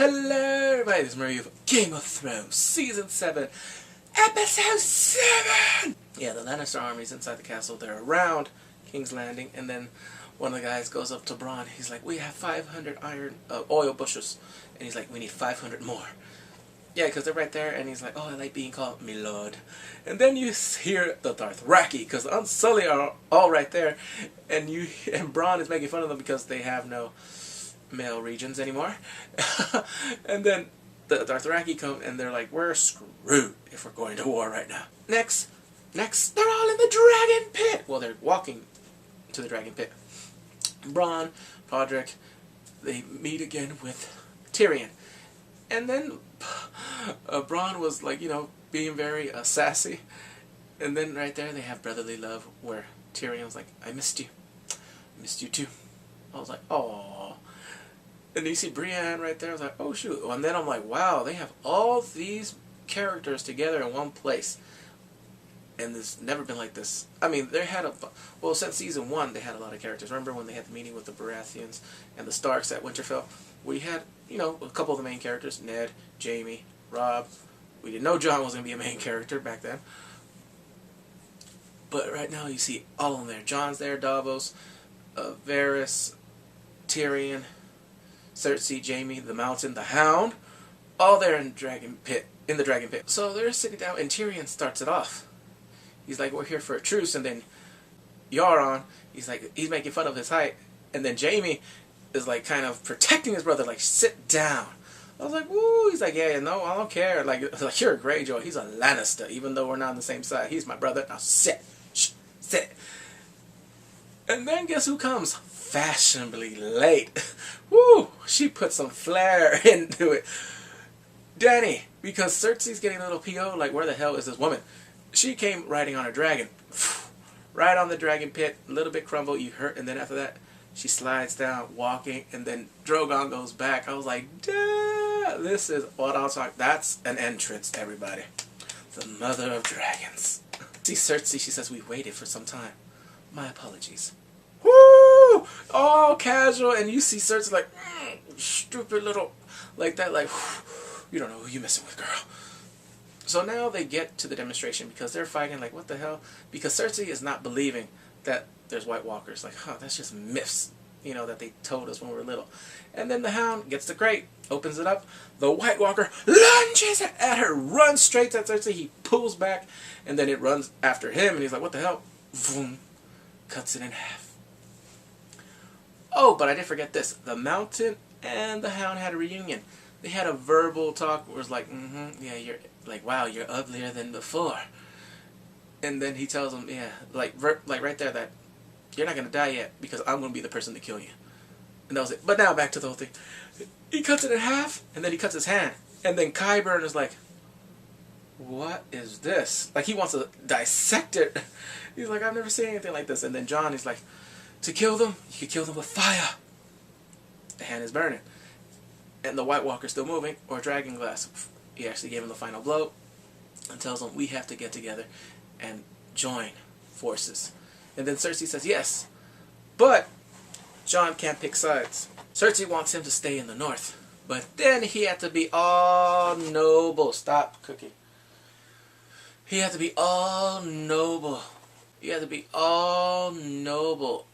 Hello everybody, this is Marie of Game of Thrones, Season 7, Episode 7! Yeah, the Lannister army's inside the castle, they're around King's Landing, and then one of the guys goes up to Bronn, he's like, we have 500 oil bushels, and he's like, we need 500 more. Yeah, because they're right there, and he's like, oh, I like being called me lord. And then you hear the Dothraki, because the Unsullied are all right there, and Bronn is making fun of them because they have no male regions anymore. And then the Dothraki come and they're like, we're screwed if we're going to war right now. Next, they're all in the dragon pit. Well, they're walking to the dragon pit. Bronn, Podrick, they meet again with Tyrion. And then Bronn was like, being very sassy. And then right there they have brotherly love where Tyrion was like, I missed you. I missed you too. I was like, oh. And you see Brienne right there. I was like, oh shoot. And then I'm like, wow, they have all these characters together in one place. And there's never been like this. I mean, they had well, since season 1, they had a lot of characters. Remember when they had the meeting with the Baratheons and the Starks at Winterfell? We had, a couple of the main characters. Ned, Jaime, Robb. We didn't know Jon was going to be a main character back then. But right now you see all of them there. Jon's there, Davos, Varys, Tyrion, Cersei, Jaime, the Mountain, the Hound, all there in the dragon pit. So they're sitting down, and Tyrion starts it off. He's like, we're here for a truce, and then Euron, he's making fun of his height, and then Jaime is like kind of protecting his brother, like, sit down. I was like, woo, he's like, yeah, no, I don't care. Like you're a Greyjoy, he's a Lannister, even though we're not on the same side. He's my brother, now sit, sit. And then guess who comes? Fashionably late. Woo! She put some flair into it. Dany, because Cersei's getting a little PO, like, where the hell is this woman? She came riding on a dragon. Right on the dragon pit, a little bit crumbled, you hurt, and then after that, she slides down, walking, and then Drogon goes back. I was like, duh, this is what I was talking. That's an entrance, everybody. The mother of dragons. See Cersei, she says, we waited for some time. My apologies. Woo! All casual, and you see Cersei like, stupid little, like that, like, you don't know who you're messing with, girl. So now they get to the demonstration because they're fighting like, what the hell? Because Cersei is not believing that there's White Walkers. Like, that's just myths, that they told us when we were little. And then the Hound gets the crate, opens it up. The White Walker lunges at her, runs straight at Cersei. He pulls back, and then it runs after him, and he's like, what the hell? Vroom, cuts it in half. Oh, but I did forget this. The Mountain and the Hound had a reunion. They had a verbal talk where it was like, yeah, you're like, wow, you're uglier than before. And then he tells him, yeah, like right there, that you're not going to die yet because I'm going to be the person to kill you. And that was it. But now back to the whole thing. He cuts it in half, and then he cuts his hand. And then Qyburn is like, what is this? Like, he wants to dissect it. He's like, I've never seen anything like this. And then Jon is like, to kill them, you can kill them with fire. The hand is burning. And the White Walker's still moving, or dragon glass. He actually gave him the final blow and tells him, we have to get together and join forces. And then Cersei says, yes. But Jon can't pick sides. Cersei wants him to stay in the north. But then he had to be all noble. Stop cooking. He had to be all noble. He had to be all noble.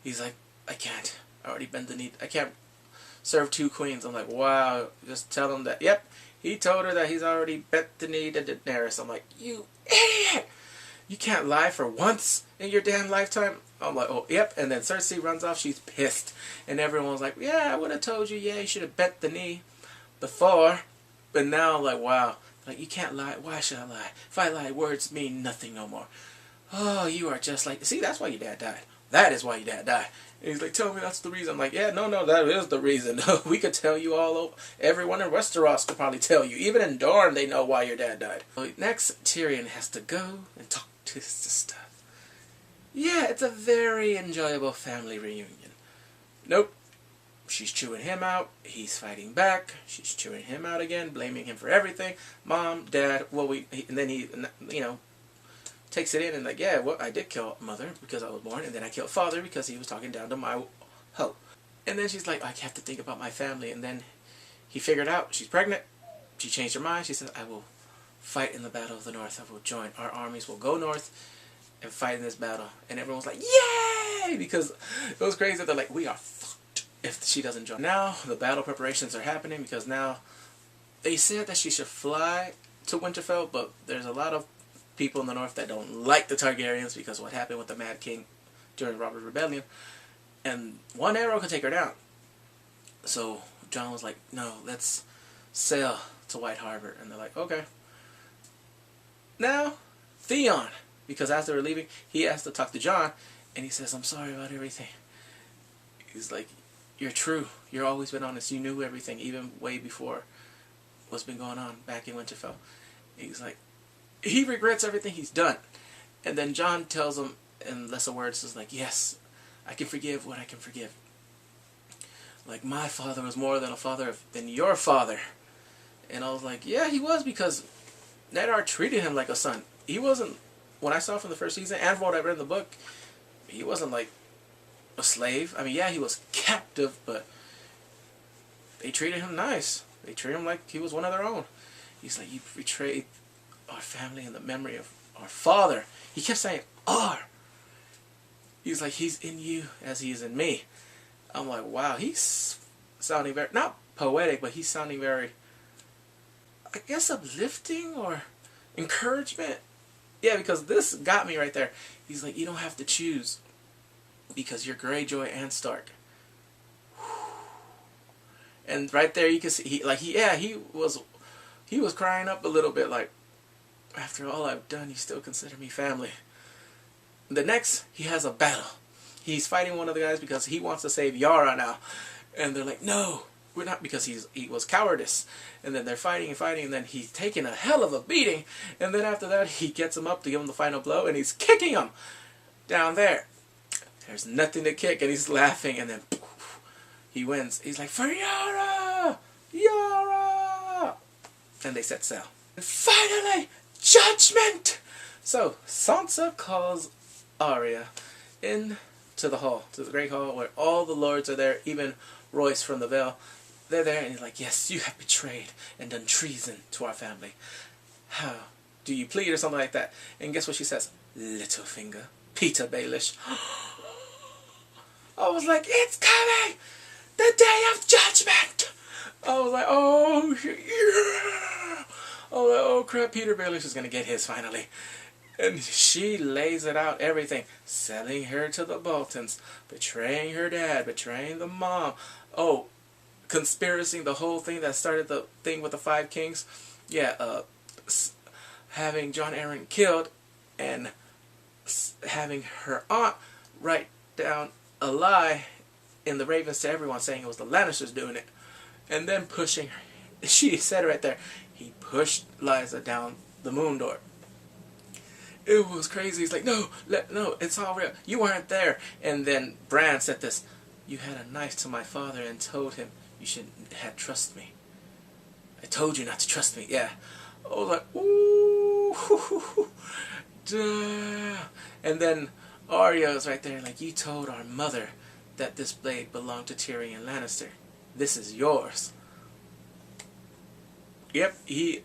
He's like, I can't. I already bent the knee. I can't serve 2 queens. I'm like, wow. Just tell him that. Yep. He told her that he's already bent the knee to Daenerys. I'm like, you idiot. You can't lie for once in your damn lifetime. I'm like, oh, yep. And then Cersei runs off. She's pissed. And everyone's like, yeah, I would have told you. Yeah, you should have bent the knee before. But now I'm like, wow. Like, you can't lie. Why should I lie? If I lie, words mean nothing no more. Oh, you are just like... See, that's why your dad died. That is why your dad died. And he's like, tell me that's the reason. I'm like, yeah, no, that is the reason. We could tell you all over. Everyone in Westeros could probably tell you. Even in Dorne, they know why your dad died. So next, Tyrion has to go and talk to his sister. Yeah, it's a very enjoyable family reunion. Nope. She's chewing him out. He's fighting back. She's chewing him out again, blaming him for everything. Mom, Dad, and then he, takes it in and like, yeah, well, I did kill Mother because I was born, and then I killed Father because he was talking down to my hoe. And then she's like, I have to think about my family, and then he figured out she's pregnant. She changed her mind. She said, I will fight in the battle of the north. I will join. Our armies will go north and fight in this battle. And everyone was like, yay! Because it was crazy. They're like, we are fucked if she doesn't join. Now the battle preparations are happening because now they said that she should fly to Winterfell, but there's a lot of people in the north that don't like the Targaryens because of what happened with the Mad King during Robert's Rebellion. And one arrow could take her down. So Jon was like, no, let's sail to White Harbor. And they're like, okay. Now, Theon, because as they were leaving, he asked to talk to Jon, and he says, I'm sorry about everything. He's like, you're true. You've always been honest. You knew everything, even way before what's been going on back in Winterfell. He's like, he regrets everything he's done. And then Jon tells him, in lesser words, is like, yes, I can forgive what I can forgive. Like, my father was more than a father than your father. And I was like, yeah, he was, because Nedar treated him like a son. He wasn't, when I saw from the first season, and from what I read in the book, he wasn't like a slave. I mean, yeah, he was captive, but they treated him nice. They treated him like he was one of their own. He's like, you betrayed our family in the memory of our father. He kept saying, our. He's like, he's in you as he is in me. I'm like, wow, he's sounding very, not poetic, but he's sounding very, I guess, uplifting or encouragement. Yeah, because this got me right there. He's like, you don't have to choose because you're Greyjoy and Stark. And right there you can see, he was crying up a little bit, like, after all I've done, you still consider me family. The next, he has a battle. He's fighting one of the guys because he wants to save Yara now. And they're like, no, we're not, because he was cowardice. And then they're fighting and fighting, and then he's taking a hell of a beating. And then after that, he gets him up to give him the final blow, and he's kicking him down there. There's nothing to kick, and he's laughing, and then poof, he wins. He's like, for Yara! Yara! And they set sail. And finally, judgment! So, Sansa calls Arya into the hall, to the Great Hall, where all the lords are there, even Royce from the Vale. They're there, and he's like, yes, you have betrayed and done treason to our family. How do you plead, or something like that? And guess what she says? Littlefinger, Peter Baelish. I was like, it's coming! The day of judgment! I was like, oh, yeah! I was like, oh crap, Peter Baelish is going to get his finally. And she lays it out, everything. Selling her to the Boltons, betraying her dad, betraying the mom. Oh, conspiracy, the whole thing that started the thing with the Five Kings. Yeah, having Jon Arryn killed, and having her aunt write down a lie in the Ravens to everyone, saying it was the Lannisters doing it. And then pushing her. She said it right there. He pushed Lysa down the moon door. It was crazy. He's like, no, it's all real. You weren't there. And then Bran said this, you had a knife to my father and told him you shouldn't have trust me. I told you not to trust me. Yeah. I was like, ooh. Duh. And then Arya was right there, like, you told our mother that this blade belonged to Tyrion Lannister. This is yours. Yep, he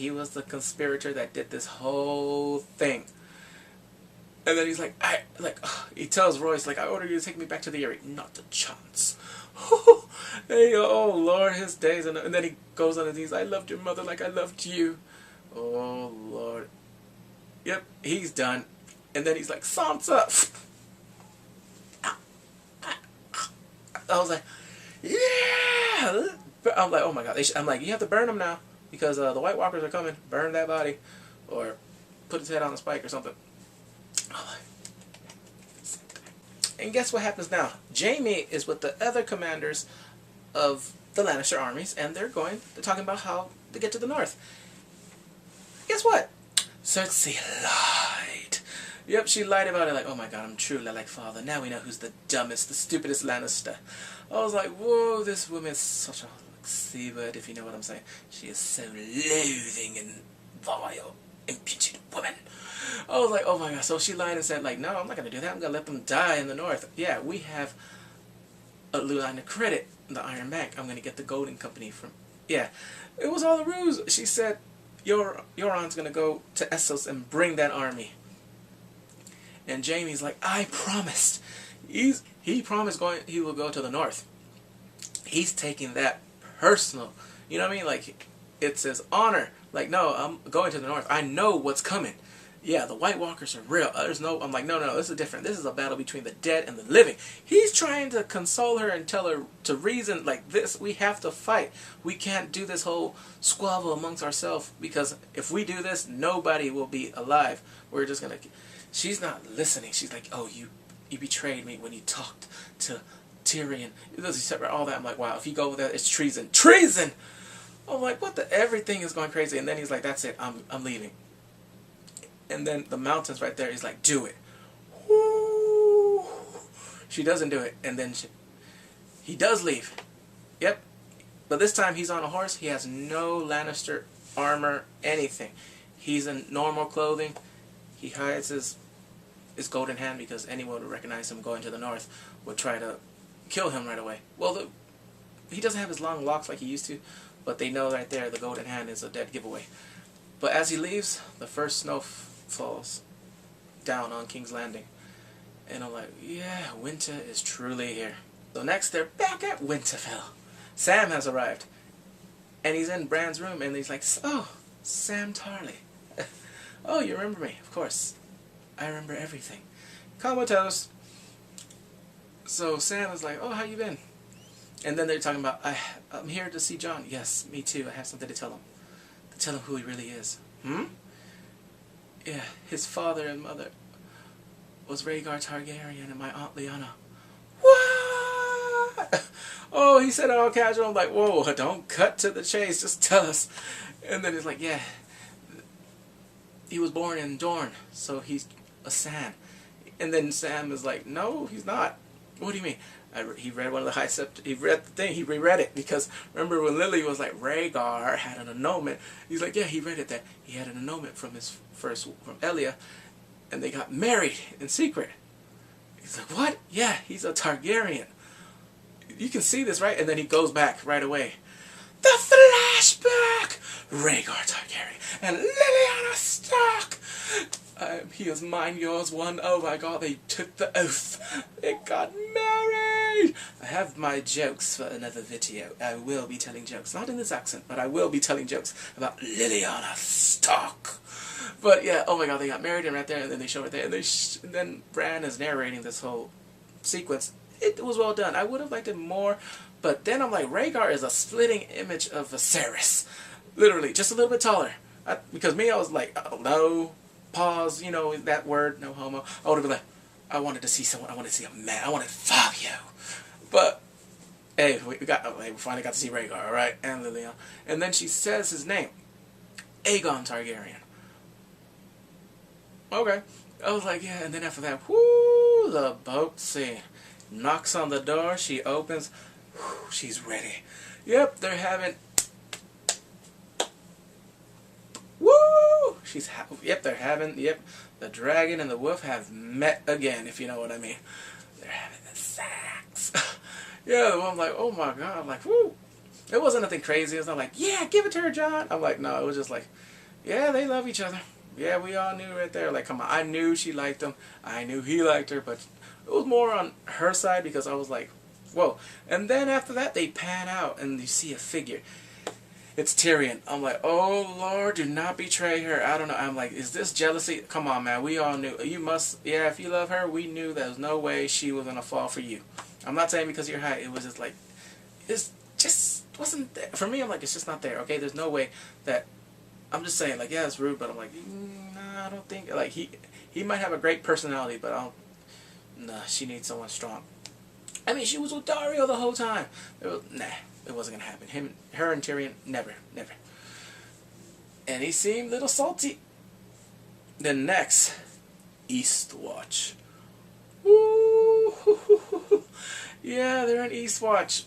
was the conspirator that did this whole thing. And then he's like, he tells Royce, like, I order you to take me back to the Eyrie. Not a chance. Hey, oh Lord, his days. And then he goes on his knees, I loved your mother like I loved you. Oh Lord. Yep, he's done. And then he's like, Sansa. I was like, yeah. I'm like, oh my god. I'm like, you have to burn him now, because the White Walkers are coming. Burn that body, or put his head on a spike or something. And guess what happens now? Jaime is with the other commanders of the Lannister armies, and they're talking about how to get to the north. Guess what? Cersei lied. Yep, she lied about it, like, oh my god, I'm truly like father. Now we know who's the dumbest, the stupidest Lannister. I was like, whoa, this woman is such a C-word, if you know what I'm saying. She is so loathing and vile, impudent woman. I was like, oh my god. So she lied and said, like, no, I'm not going to do that. I'm going to let them die in the north. Yeah, we have a line of credit in the Iron Bank. I'm going to get the Golden Company from Yeah, it was all a ruse. She said, Euron's gonna go to Essos and bring that army. And Jaime's like, I promised. He promised he will go to the north. He's taking that personal. You know what I mean? Like, it's his honor. Like, no, I'm going to the north. I know what's coming. Yeah, the White Walkers are real. I'm like, no, this is different. This is a battle between the dead and the living. He's trying to console her and tell her to reason like this. We have to fight. We can't do this whole squabble amongst ourselves, because if we do this, nobody will be alive. We're just going to... She's not listening. She's like, oh, you betrayed me when you talked to Tyrion. All that. I'm like, wow, if you go with that, it's treason. Treason! I'm like, what the... Everything is going crazy. And then he's like, that's it. I'm leaving. And then the mountain's right there. He's like, do it. Woo! She doesn't do it. And then he does leave. Yep. But this time he's on a horse. He has no Lannister armor, anything. He's in normal clothing. He hides his golden hand because anyone would recognize him going to the north would try to kill him right away. Well, he doesn't have his long locks like he used to, but they know right there the golden hand is a dead giveaway. But as he leaves, the first snow falls down on King's Landing. And I'm like, yeah, winter is truly here. So next, they're back at Winterfell. Sam has arrived. And he's in Bran's room, and he's like, oh, Sam Tarly. Oh, you remember me? Of course. I remember everything. Comatose. So Sam is like, oh, how you been? And then they're talking about, I'm here to see Jon. Yes, me too. I have something to tell him. To tell him who he really is. Yeah, his father and mother was Rhaegar Targaryen and my Aunt Lyanna. What? Oh, he said it all casual. I'm like, whoa, don't cut to the chase. Just tell us. And then he's like, yeah, he was born in Dorne, so he's a Sam. And then Sam is like, no, he's not. What do you mean? He read one of the High Sept. He read the thing. He reread it because remember when Lily was like Rhaegar had an annulment. He's like, yeah, he read it that he had an annulment from from Elia, and they got married in secret. He's like, what? Yeah, he's a Targaryen. You can see this, right? And then he goes back right away. The flashback. Rhaegar Targaryen and Lyanna Stark. He is mine, yours, one. Oh my God, they took the oath. They got married. I have my jokes for another video. I will be telling jokes. Not in this accent, but I will be telling jokes about Lyanna Stark. But yeah, oh my God, they got married and right there, and then they show it there, and then Bran is narrating this whole sequence. It was well done. I would have liked it more, but then I'm like, Rhaegar is a splitting image of Viserys. Literally, just a little bit taller. Because me, I was like, oh no. Pause, you know, that word, no homo. I would have been like, I wanted to see someone, I wanted to see a man, I wanted Fabio. But, hey, we finally got to see Rhaegar, alright? And Liliana. And then she says his name. Aegon Targaryen. Okay. I was like, yeah, and then after that, whoo, the boat scene. Knocks on the door, she opens, whoo, she's ready. Yep, they're having... the dragon and the wolf have met again, if you know what I mean. They're having the sex. Yeah, I'm like, oh my God, I'm like, woo. It wasn't nothing crazy. It's not like, yeah, give it to her, Jon. I'm like, no, it was just like, yeah, they love each other. Yeah, we all knew right there. Like, come on, I knew she liked him. I knew he liked her, but it was more on her side because I was like, whoa. And then after that, they pan out and you see a figure. It's Tyrion. I'm like, oh Lord, do not betray her. I don't know. I'm like, is this jealousy? Come on, man. We all knew. You must, yeah, if you love her, we knew there was no way she was going to fall for you. I'm not saying because of your height. It was just like, it's just wasn't there. For me, I'm like, it's just not there. Okay, there's no way that, I'm just saying, like, yeah, it's rude, but I'm like, nah, I don't think, like, he might have a great personality, but nah, she needs someone strong. I mean, she was with Dario the whole time. Nah. It wasn't going to happen. Her and Tyrion, never, never. And he seemed a little salty. Then next, Eastwatch. Woo! Yeah, they're in Eastwatch.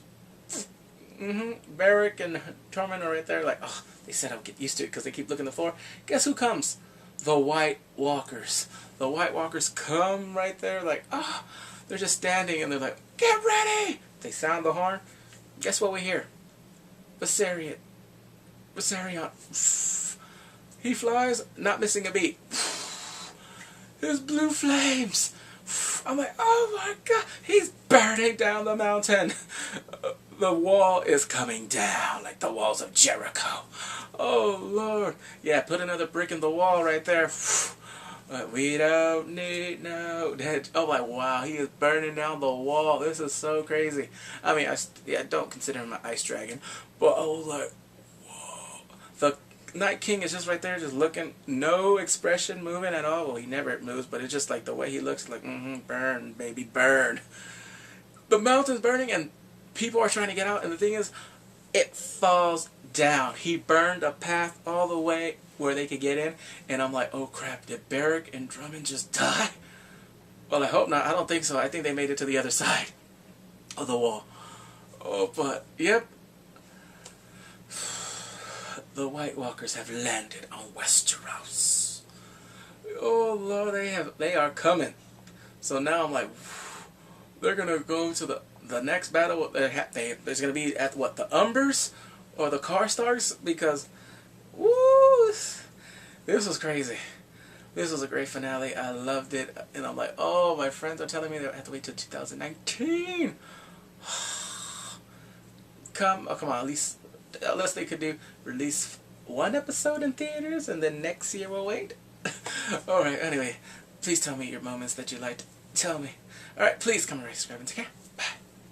Beric and Tormund are right there like, oh, they said I'll get used to it because they keep looking at the floor. Guess who comes? The White Walkers. The White Walkers come right there like, oh, they're just standing and they're like, get ready! They sound the horn. Guess what we hear? Viserion. He flies, not missing a beat. His blue flames. I'm like, oh my god, he's burning down the mountain. The wall is coming down like the walls of Jericho. Oh Lord. Yeah, put another brick in the wall right there. We don't need no dead. Oh my wow, he is burning down the wall. This is so crazy. I mean, I don't consider him an ice dragon, but oh like, whoa. The Night King is just right there, just looking, no expression moving at all. Well, he never moves, but it's just like the way he looks, like, burn, baby, burn. The mountain's burning, and people are trying to get out, and the thing is, it falls down. He burned a path all the way where they could get in, and I'm like, oh crap, did Beric and Drummond just die? Well, I hope not. I don't think so. I think they made it to the other side of the wall. Oh, but, yep. The White Walkers have landed on Westeros. Oh Lord, they are coming. So now I'm like, they're gonna go to the next battle. There's gonna be at what, the Umbers or the Karstarks, because woo, this was crazy. This was a great finale. I loved it, and I'm like, oh, my friends are telling me they have to wait till 2019. Come on, at least they could release one episode in theaters, and then next year we'll wait. Alright, anyway, please tell me your moments that you liked. Tell me. Alright, please come and subscribe and take care.